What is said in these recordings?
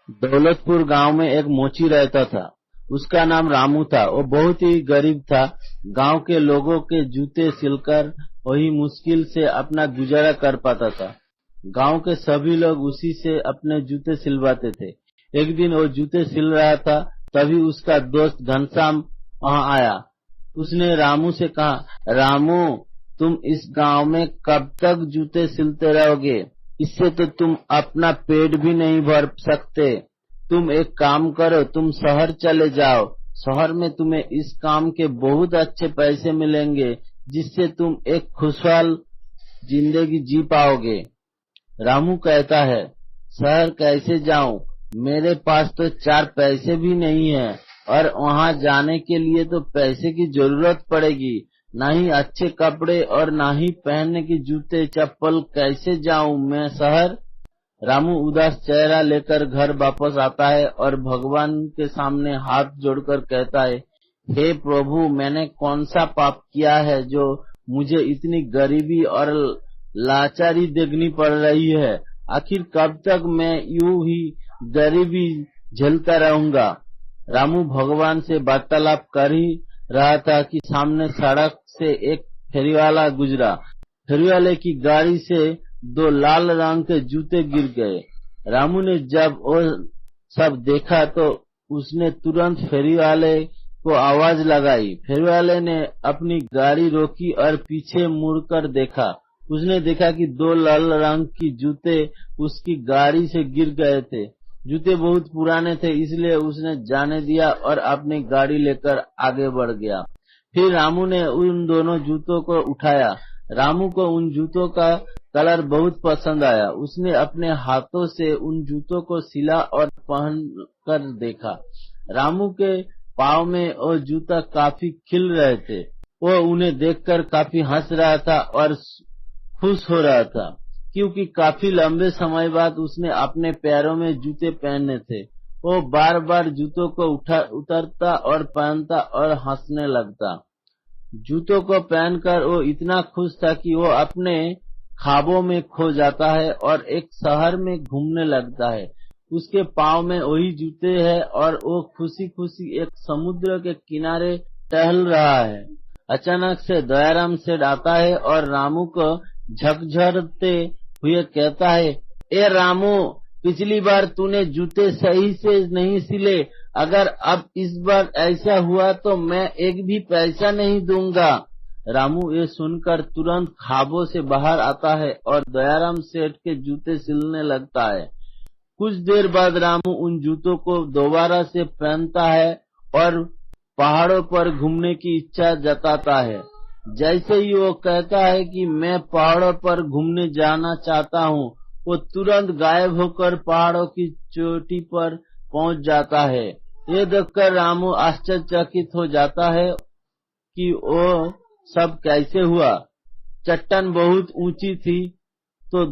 दौलतपुर गांव में एक मोची रहता था। उसका नाम रामू था। वो बहुत ही गरीब था। गांव के लोगों के जूते सिलकर वही मुश्किल से अपना गुजारा कर पाता था। गांव के सभी लोग उसी से अपने जूते सिलवाते थे। एक दिन वो जूते सिल रहा था, तभी उसका दोस्त घनश्याम वहां आया। उसने रामू से कहा, रामू, तुम इस गांव में कब तक जूते सिलते रहोगे? इससे तो तुम अपना पेट भी नहीं भर सकते। तुम एक काम करो, तुम शहर चले जाओ। शहर में तुम्हें इस काम के बहुत अच्छे पैसे मिलेंगे, जिससे तुम एक खुशहाल जिंदगी जी पाओगे। रामू कहता है, शहर कैसे जाऊं? मेरे पास तो 4 पैसे भी नहीं है, और वहां जाने के लिए तो पैसे की जरूरत पड़ेगी। ना ही अच्छे कपड़े और ना ही पहनने की जूते चप्पल। कैसे जाऊं मैं शहर? रामू उदास चेहरा लेकर घर वापस आता है और भगवान के सामने हाथ जोड़कर कहता है, हे प्रभु, मैंने कौन सा पाप किया है जो मुझे इतनी गरीबी और लाचारी देखनी पड़ रही है? आखिर कब तक मैं यूं ही गरीबी झेलता रहूंगा? रामू भगवान से वार्तालाप कर ही रहा था कि सामने सड़क से एक फेरीवाला गुजरा। फेरीवाले की गाड़ी से 2 लाल रंग के जूते गिर गए। रामू ने जब वो सब देखा तो उसने तुरंत फेरीवाले को आवाज लगाई। फेरीवाले ने अपनी गाड़ी रोकी और पीछे मुड़कर देखा। उसने देखा कि 2 लाल रंग की जूते उसकी गाड़ी से गिर गए थे। जूते बहुत पुराने थे, इसलिए उसने जाने दिया और अपनी गाड़ी लेकर आगे बढ़ गया। फिर रामू ने उन दोनों जूतों को उठाया। रामू को उन जूतों का कलर बहुत पसंद आया। उसने अपने हाथों से उन जूतों को सिला और पहन कर देखा। रामू के पाँव में वो जूता काफी खिल रहे थे। वो उन्हें देखकर काफी हंस रहा था और खुश हो रहा था, क्योंकि काफी लंबे समय बाद उसने अपने पैरों में जूते पहने थे। वो बार बार जूतों को उतरता और पहनता और हंसने लगता। जूतों को पहनकर वो इतना खुश था कि वो अपने ख्वाबों में खो जाता है और एक शहर में घूमने लगता है। उसके पाँव में वही जूते हैं और वो खुशी खुशी एक समुद्र के किनारे टहल रहा है। अचानक से दयाराम सेठ आता है और रामू को झकझोरते हुए कहता है, ए रामू, पिछली बार तूने जूते सही से नहीं सिले। अगर अब इस बार ऐसा हुआ तो मैं एक भी पैसा नहीं दूंगा। रामू ये सुनकर तुरंत ख्वाबों से बाहर आता है और दयाराम सेठ के जूते सिलने लगता है। कुछ देर बाद रामू उन जूतों को दोबारा से पहनता है और पहाड़ों पर घूमने की इच्छा जताता है। जैसे ही वो कहता है कि मैं पहाड़ों पर घूमने जाना चाहता हूँ, वो तुरंत गायब होकर पहाड़ों की चोटी पर पहुँच जाता है। ये देखकर रामू आश्चर्यचकित हो जाता है कि वो सब कैसे हुआ। चट्टान बहुत ऊंची थी, तो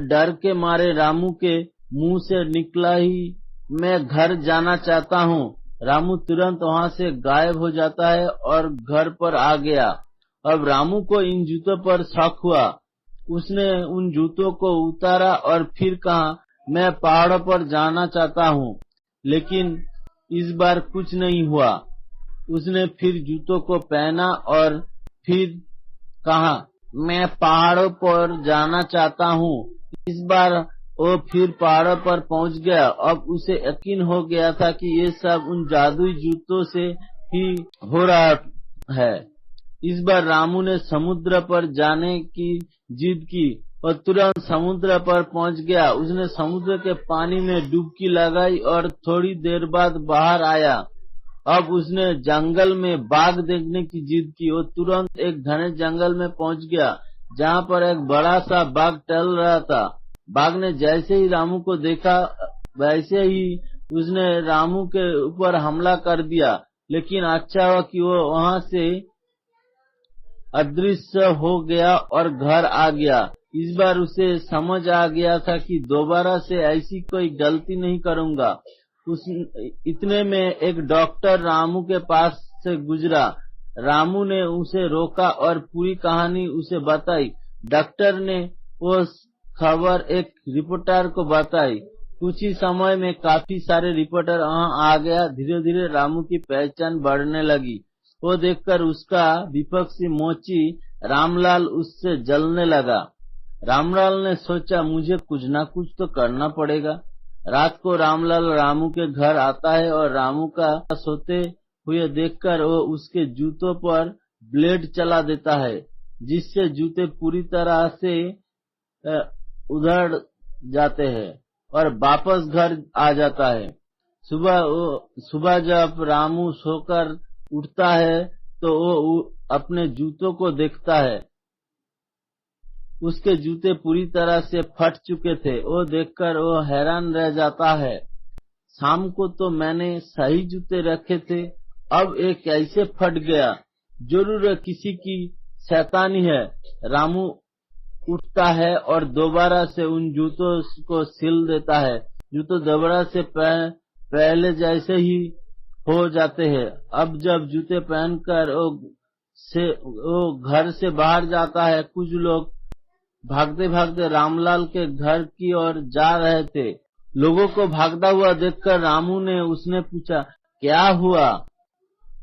डर के मारे रामू के मुंह से निकला ही, मैं घर जाना चाहता हूँ। रामू तुरंत वहाँ से गायब हो जाता है और घर पर आ गया। अब रामू को इन जूतों पर शक हुआ। उसने उन जूतों को उतारा और फिर कहा, मैं पहाड़ों पर जाना चाहता हूँ। लेकिन इस बार कुछ नहीं हुआ। उसने फिर जूतों को पहना और फिर कहा, मैं पहाड़ों पर जाना चाहता हूँ। इस बार वो फिर पहाड़ों पर पहुँच गया। अब उसे यकीन हो गया था कि ये सब उन जादुई जूतों से ही हो रहा है। इस बार रामू ने समुद्र पर जाने की जिद की और तुरंत समुद्र पर पहुंच गया। उसने समुद्र के पानी में डुबकी लगाई और थोड़ी देर बाद बाहर आया। अब उसने जंगल में बाघ देखने की जिद की। वो तुरंत एक घने जंगल में पहुंच गया, जहां पर एक बड़ा सा बाघ टहल रहा था। बाघ ने जैसे ही रामू को देखा, वैसे ही उसने रामू के ऊपर हमला कर दिया। लेकिन अच्छा हुआ कि वो वहां से अदृश्य हो गया और घर आ गया। इस बार उसे समझ आ गया था कि दोबारा से ऐसी कोई गलती नहीं करूंगा। इतने में एक डॉक्टर रामू के पास से गुजरा। रामू ने उसे रोका और पूरी कहानी उसे बताई। डॉक्टर ने वो खबर एक रिपोर्टर को बताई। कुछ ही समय में काफी सारे रिपोर्टर वहां आ गया। धीरे धीरे रामू की पहचान बढ़ने लगी। वो देखकर उसका विपक्षी मोची रामलाल उससे जलने लगा। रामलाल ने सोचा, मुझे कुछ न कुछ तो करना पड़ेगा। रात को रामलाल रामू के घर आता है और रामू का सोते हुए देखकर वो उसके जूतों पर ब्लेड चला देता है, जिससे जूते पूरी तरह से उधड़ जाते हैं और वापस घर आ जाता है। सुबह जब रामू सोकर उठता है तो वो अपने जूतों को देखता है। उसके जूते पूरी तरह से फट चुके थे। वो देखकर वो हैरान रह जाता है। शाम को तो मैंने सही जूते रखे थे, अब ये कैसे फट गया? जरूर किसी की शैतानी है। रामू उठता है और दोबारा से उन जूतों को सिल देता है। जूते दोबारा से पहले जैसे ही हो जाते हैं। अब जब जूते पहनकर वो घर से बाहर जाता है, कुछ लोग भागते भागते रामलाल के घर की ओर जा रहे थे। लोगों को भागता हुआ देखकर रामू ने उसने पूछा, क्या हुआ?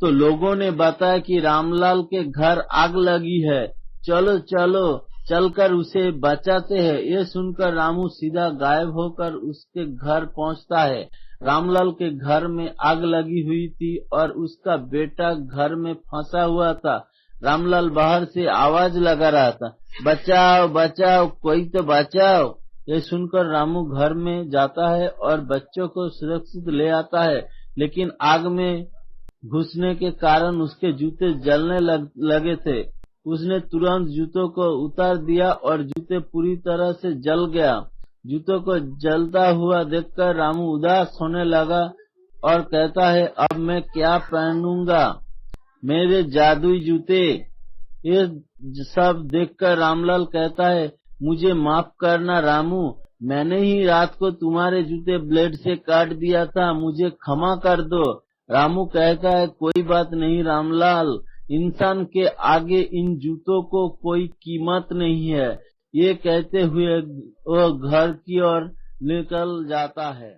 तो लोगों ने बताया कि रामलाल के घर आग लगी है। चलो चलो चलकर उसे बचाते हैं। ये सुनकर रामू सीधा गायब होकर उसके घर पहुंचता है। रामलाल के घर में आग लगी हुई थी और उसका बेटा घर में फंसा हुआ था। रामलाल बाहर से आवाज लगा रहा था, बचाओ बचाओ, कोई तो बचाओ। ये सुनकर रामू घर में जाता है और बच्चों को सुरक्षित ले आता है, लेकिन आग में घुसने के कारण उसके जूते जलने लगे थे। उसने तुरंत जूतों को उतार दिया और जूते पूरी तरह से जल गया। जूतों को जलता हुआ देखकर रामू उदास होने लगा और कहता है, अब मैं क्या पहनूंगा? मेरे जादुई जूते। ये सब देखकर रामलाल कहता है, मुझे माफ करना रामू, मैंने ही रात को तुम्हारे जूते ब्लेड से काट दिया था, मुझे क्षमा कर दो। रामू कहता है, कोई बात नहीं रामलाल, इंसान के आगे इन जूतों को कोई कीमत नहीं है। ये कहते हुए वो घर की ओर निकल जाता है।